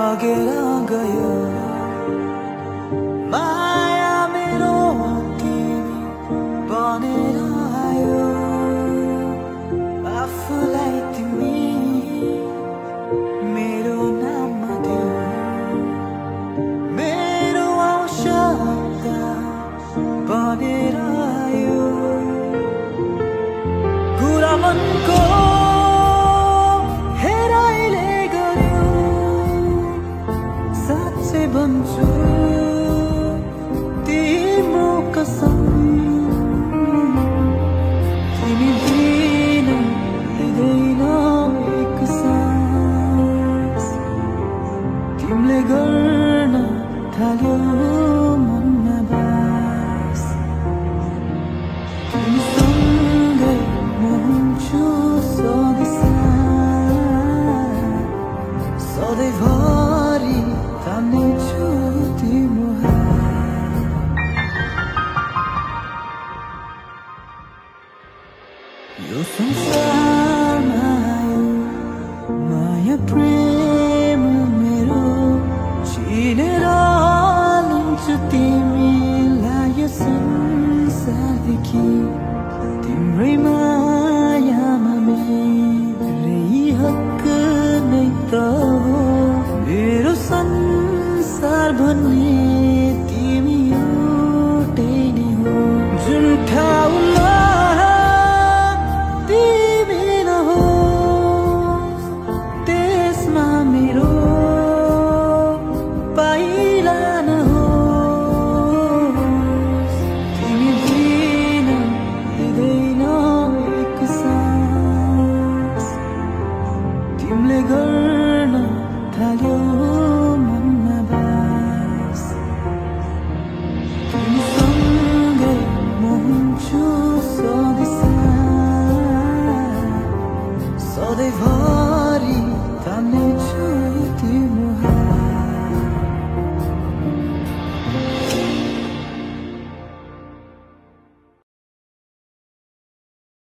लगेर गयो माया मेरो तिमी बनेर आयो आफूलाई तिमी मेरो नाममा दियो मेरो आवश्यकता बनेर आयो कुरा मनको हेराइले गर्यो साँच्चै भन्छु तिम्रो कसम तिमी बिन लिँदैन एक सास तिमीले गर्न थाल्यो मनमा बास तिमीसँगै म हुन्छु सधैँभरि थाम्नेछु तिम्रो हात यो संसारमा आयो माया प्रेम मेरो चिनेर लिन्छु तिमीलाई यो संसारदेखि तिम्रै मायामा मेरै हक नै त हो मेरो संसार भन्ने